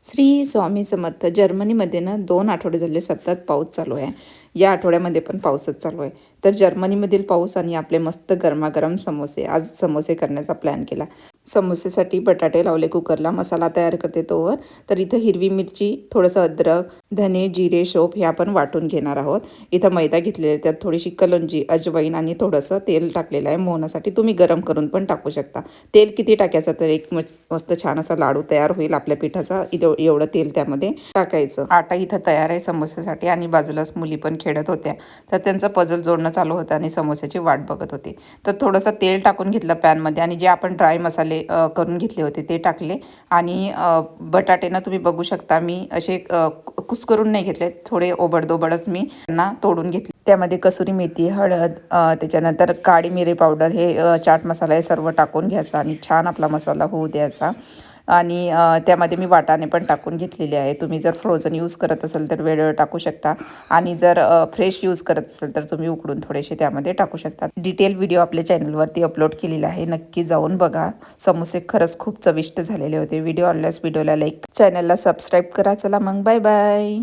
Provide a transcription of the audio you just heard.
श्री स्वामी समर्थ. जर्मनीमध्ये ना 2 आठवडे झाले सतत पाऊस चालू आहे. या आठवड्यामध्ये पण पाऊसच चालू आहे. तर जर्मनीमधील पाऊस आणि आपले मस्त गरमागरम समोसे. आज समोसे करण्याचा प्लॅन केला. समोसेसाठी बटाटे लावले कुकरला. मसाला तयार करते तोवर. तर इथं हिरवी मिरची, थोडंसं अद्रक, धने, जिरे, शोप ह्या आपण वाटून घेणार आहोत. इथं मैदा घेतलेला आहे. त्यात थोडीशी कलंजी, अजवाईन आणि थोडंसं तेल टाकलेलं आहे मोहनासाठी. तुम्ही गरम करून पण टाकू शकता. तेल किती टाकायचं तर एक मस्त छान असा लाडू तयार होईल आपल्या पिठाचा. एवढं तेल त्यामध्ये टाकायचं. आटा इथं तयार आहे समोस्यासाठी आणि बाजूलाच मुली पण खेळत होत्या. तर त्यांचं पझल जोडणं चालू होतं आणि समोस्याची वाट बघत होते. तर थोडंसं तेल टाकून घेतलं पॅनमध्ये आणि जे आपण ड्राय मसाले करून घेतले होते ते टाकले आणि बटाटे ना तुम्ही बघू शकता मी असे कुस्करून नाही घेतले, थोडे ओबडधोबडच मी त्यांना तोडून घेतले. त्यामध्ये कसुरी मेथी, हळद, त्याच्यानंतर काळी मिरी पावडर, हे चाट मसाला हे सर्व टाकून घ्यायचा आणि छान आपला मसाला होऊ द्यायचा. आणि त्यामध्ये मी वाटाणे पण टाकून घेतलेले आहे. तुम्ही जर फ्रोझन यूज करत असाल तर वेळ टाकू शकता आणि जर फ्रेश यूज करत असाल तर तुम्ही उकडून थोडेसे त्यामध्ये टाकू शकता. डिटेल व्हिडिओ आपल्या चॅनलवरती अपलोड केलेला आहे, नक्की जाऊन बघा. समोसे खरंच खूप चविष्ट झालेले होते. व्हिडिओ आवडल्यास व्हिडिओला लाईक, चॅनलला सबस्क्राईब करा. चला मग बाय बाय.